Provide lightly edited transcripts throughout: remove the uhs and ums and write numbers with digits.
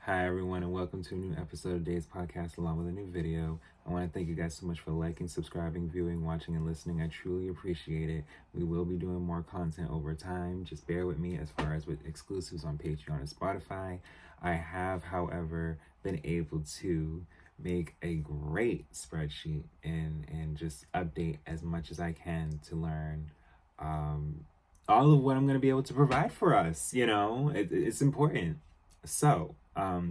Hi everyone, and welcome to a new episode of Days Podcast along with a new video. I want to thank you guys so much for liking, subscribing, viewing, watching, and listening. I truly appreciate it. We will be doing more content over time. Just bear with me as far as with exclusives on Patreon and Spotify. I have, however, been able to make a great spreadsheet and just update as much as I can to learn all of what I'm going to be able to provide for us. It's important. So,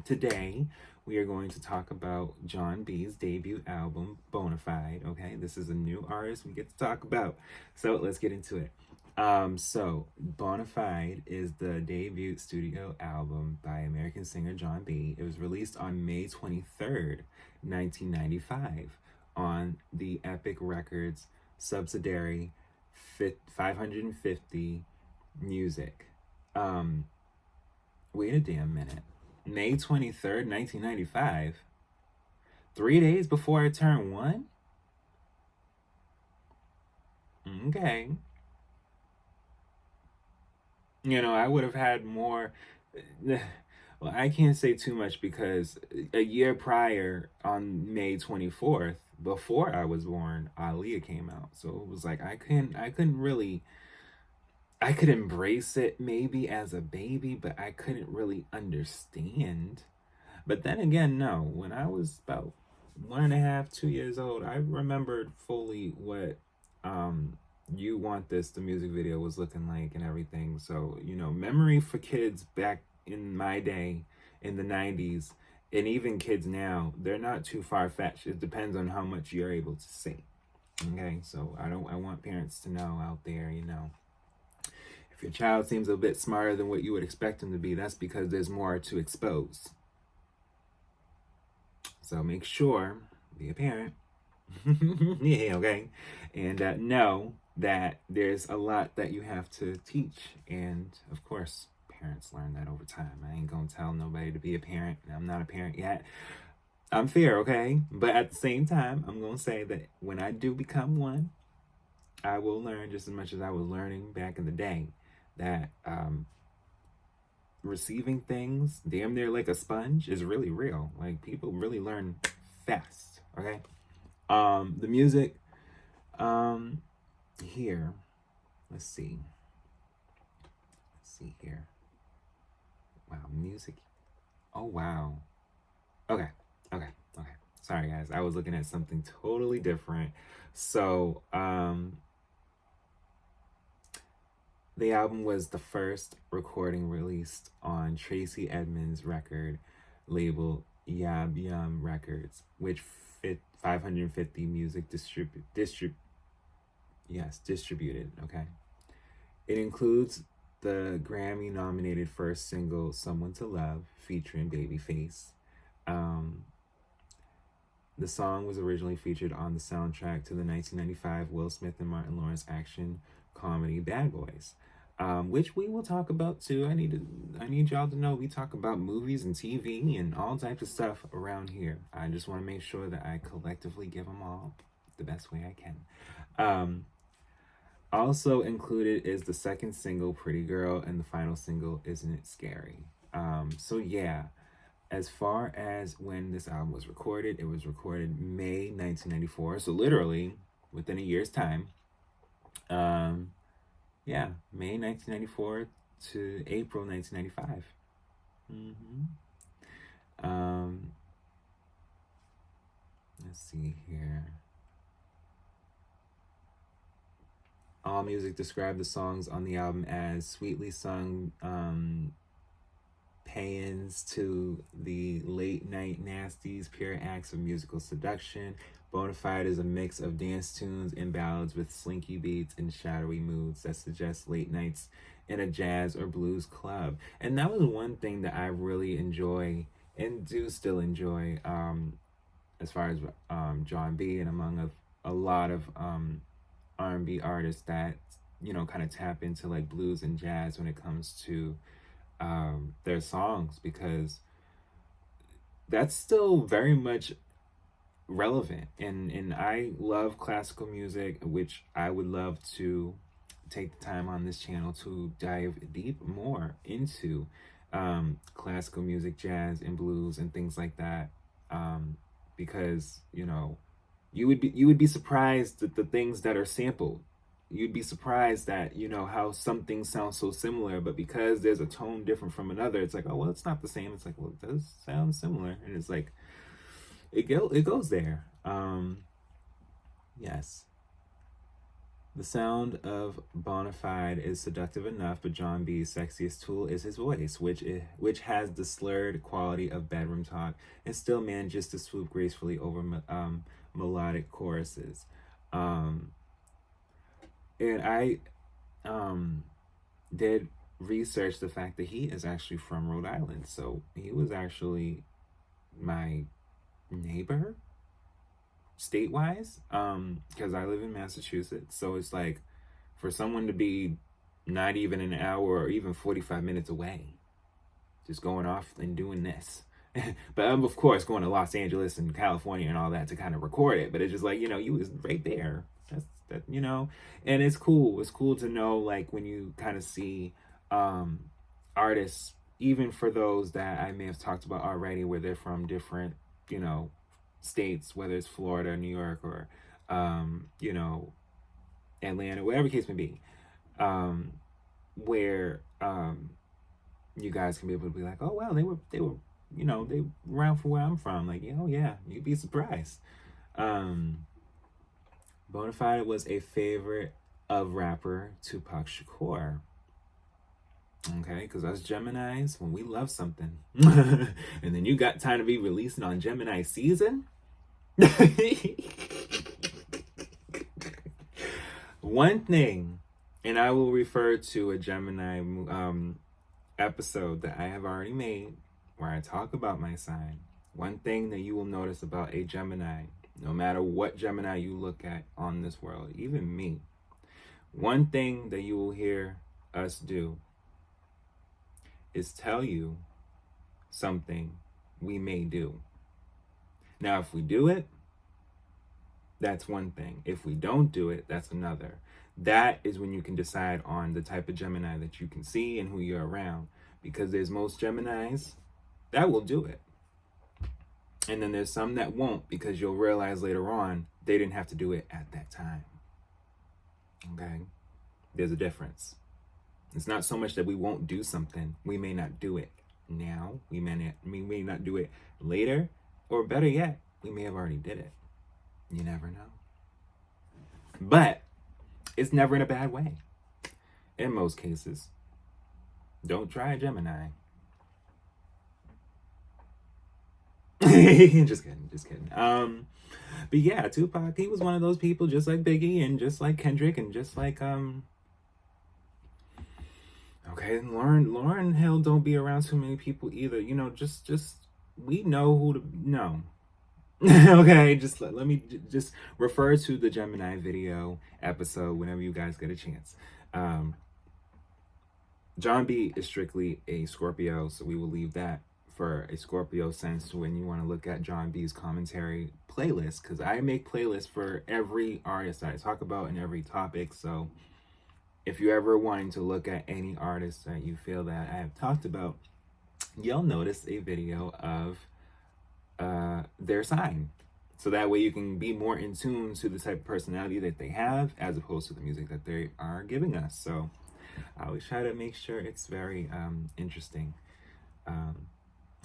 today we are going to talk about Jon B's debut album, Bonafide. Okay, this is a new artist we get to talk about. So let's get into it. So Bonafide is the debut studio album by American singer Jon B. It was released on May 23rd, 1995 on the Epic Records subsidiary 550 Music. Wait a damn minute. May 23rd, 1995. 3 days before I turned one? Okay. I would have had more. Well, I can't say too much because a year prior, on May 24th, before I was born, Aaliyah came out. So it was like I couldn't really. I could embrace it maybe as a baby, but I couldn't really understand. But then again, no. When I was about 1.5, 2 years old, I remembered fully what You Want This, the music video, was looking like and everything. So, memory for kids back in my day in the 90s, and even kids now, they're not too far-fetched. It depends on how much you're able to see. Okay, so I want parents to know out there, if your child seems a bit smarter than what you would expect them to be, that's because there's more to expose. So make sure, be a parent, yeah, okay, and know that there's a lot that you have to teach. And of course, parents learn that over time. I ain't gonna tell nobody to be a parent. I'm not a parent yet. I'm fair, okay? But at the same time, I'm gonna say that when I do become one, I will learn just as much as I was learning back in the day, that receiving things damn near like a sponge is really real. Like, people really learn fast. Okay. The music here, let's see here. Wow, music. Oh wow. Okay. Sorry guys, I was looking at something totally different. So the album was the first recording released on Tracy Edmonds' record label Yab Yum Records, which 550 Music distributed. Okay, it includes the Grammy-nominated first single "Someone to Love" featuring Babyface. The song was originally featured on the soundtrack to the 1995 Will Smith and Martin Lawrence action comedy Bad Boys, which we will talk about too. I need y'all to know we talk about movies and TV and all types of stuff around here. I just want to make sure that I collectively give them all the best way I can. Also included is the second single, Pretty Girl, and the final single, Isn't It Scary? So yeah, as far as when this album was recorded, it was recorded May 1994, so literally within a year's time. Yeah, May 1994 to April 1995. Let's see here. AllMusic described the songs on the album as sweetly sung paeans to the late night nasties, pure acts of musical seduction. Bonafide is a mix of dance tunes and ballads with slinky beats and shadowy moods that suggest late nights in a jazz or blues club. And that was one thing that I really enjoy and do still enjoy, as far as Jon B, and among a lot of R&B artists that kind of tap into like blues and jazz when it comes to their songs, because that's still very much relevant. And I love classical music, which I would love to take the time on this channel to dive deep more into classical music, jazz, and blues, and things like that. Because you would be surprised at the things that are sampled. You'd be surprised that how some things sound so similar, but because there's a tone different from another, it's like, oh well, it's not the same. It's like, well, it does sound similar, and it's like it goes there. Yes. The sound of Bonafide is seductive enough, but Jon B's sexiest tool is his voice, which has the slurred quality of bedroom talk and still manages to swoop gracefully over melodic choruses. And I did research the fact that he is actually from Rhode Island, so he was actually my neighbor state-wise, because I live in Massachusetts. So it's like, for someone to be not even an hour or even 45 minutes away, just going off and doing this. But I'm, of course, going to Los Angeles and California and all that to kind of record it. But it's just like, you was right there. That's that, and it's cool. It's cool to know, like, when you kind of see artists, even for those that I may have talked about already, where they're from different, states, whether it's Florida, New York, or Atlanta, whatever the case may be, where you guys can be able to be like, oh well, they were they around from where I'm from. Like, oh yeah, you'd be surprised. Bonafide was a favorite of rapper Tupac Shakur. Okay, because us Geminis, when we love something, and then you got time to be releasing on Gemini season. One thing, and I will refer to a Gemini episode that I have already made where I talk about my sign. One thing that you will notice about a Gemini, no matter what Gemini you look at on this world, even me, one thing that you will hear us do is tell you something we may do. Now, if we do it, that's one thing. If we don't do it, that's another. That is when you can decide on the type of Gemini that you can see and who you're around. Because there's most Geminis that will do it. And then there's some that won't, because you'll realize later on they didn't have to do it at that time. Okay? There's a difference. It's not so much that we won't do something. We may not do it now. We may not do it later. Or better yet, we may have already did it. You never know. But it's never in a bad way. In most cases. Don't try a Gemini. Just kidding. But yeah, Tupac, he was one of those people, just like Biggie and just like Kendrick and just like okay, Lauren Hill don't be around too many people either. Just we know who to know. Okay, just let me just refer to the Gemini video episode whenever you guys get a chance. Jon B is strictly a Scorpio, so we will leave that for a Scorpio sense when you want to look at Jon B's commentary playlist, because I make playlists for every artist that I talk about and every topic. So if you're ever wanting to look at any artist that you feel that I have talked about, you'll notice a video of their sign. So that way you can be more in tune to the type of personality that they have as opposed to the music that they are giving us. So I always try to make sure it's very interesting.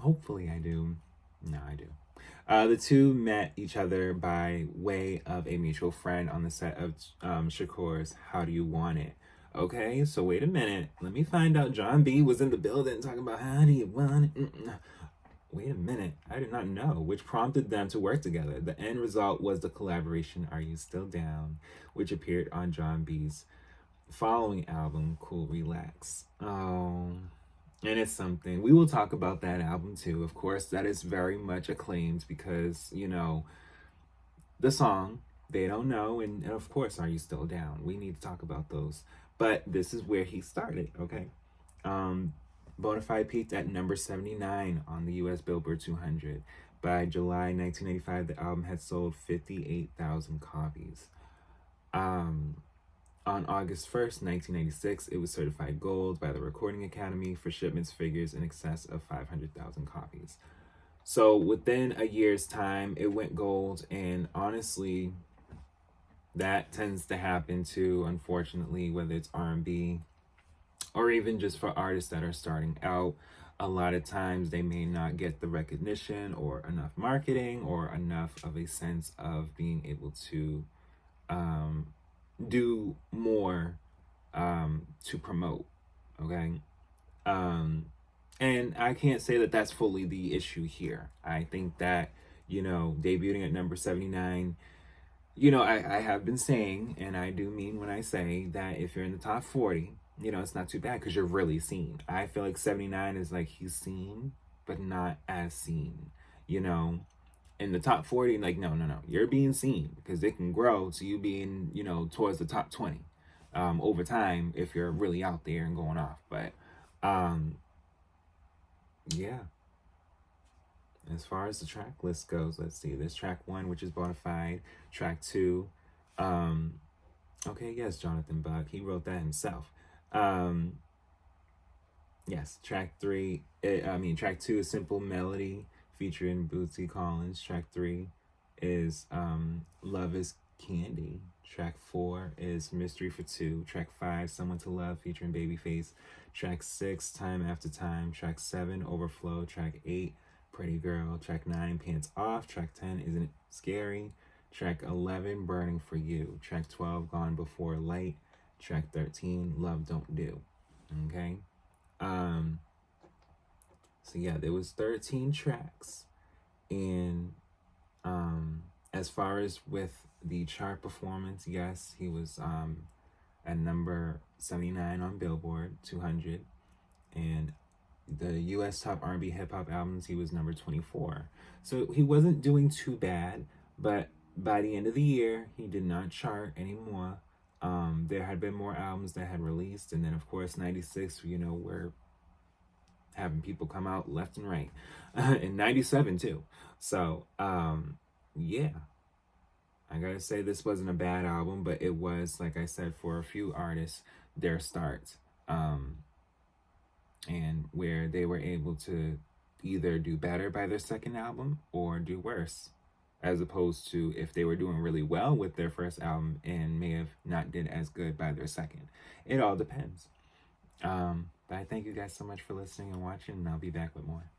Hopefully I do. No, I do. The two met each other by way of a mutual friend on the set of Shakur's How Do You Want It? Okay, so wait a minute. Let me find out Jon B was in the building talking about how do you want it? Wait a minute. I did not know, which prompted them to work together. The end result was the collaboration Are You Still Down, which appeared on Jon B's following album, Cool Relax. Oh, and it's something. We will talk about that album too. Of course, that is very much acclaimed because, the song, They Don't Know, and of course, Are You Still Down? We need to talk about those. But this is where he started, okay? Bonafide peaked at number 79 on the US Billboard 200. By July 1985, the album had sold 58,000 copies. On August 1st, 1996, it was certified gold by the Recording Academy for shipments figures in excess of 500,000 copies. So within a year's time, it went gold, and honestly, that tends to happen too, unfortunately, whether it's R&B or even just for artists that are starting out. A lot of times they may not get the recognition or enough marketing or enough of a sense of being able to um, do more to promote. Okay. Um, and I can't say that that's fully the issue here. I think that, debuting at number 79, I have been saying, and I do mean when I say that if you're in the top 40, it's not too bad because you're really seen. I feel like 79 is like he's seen, but not as seen, you know? In the top 40, like, no, you're being seen because it can grow to you being, towards the top 20 over time if you're really out there and going off. But yeah, as far as the track list goes, let's see. There's track 1, which is Bonafide. Track 2, okay, yes, Jonathan Buck. He wrote that himself. Yes, track 2 is Simple Melody featuring Bootsy Collins. Track 3 is Love is Candy. Track 4 is Mystery for Two. Track 5, Someone to Love featuring Babyface. Track 6, Time After Time. Track 7, Overflow. Track 8, Pretty Girl. Track 9, Pants Off. Track 10, Isn't It Scary? Track 11, Burning for You. Track 12, Gone Before Light. Track 13, Love Don't Do. Okay. So yeah, there was 13 tracks. And as far as with the chart performance, yes, he was at number 79 on Billboard 200. And the US top R&B hip hop albums, he was number 24. So he wasn't doing too bad, but by the end of the year, he did not chart anymore. There had been more albums that had released, and then of course 96, we're having people come out left and right. In 97 too. So yeah, I gotta say this wasn't a bad album, but it was, like I said, for a few artists, their start. And where they were able to either do better by their second album or do worse, as opposed to if they were doing really well with their first album and may have not did as good by their second. It all depends. But I thank you guys so much for listening and watching, and I'll be back with more.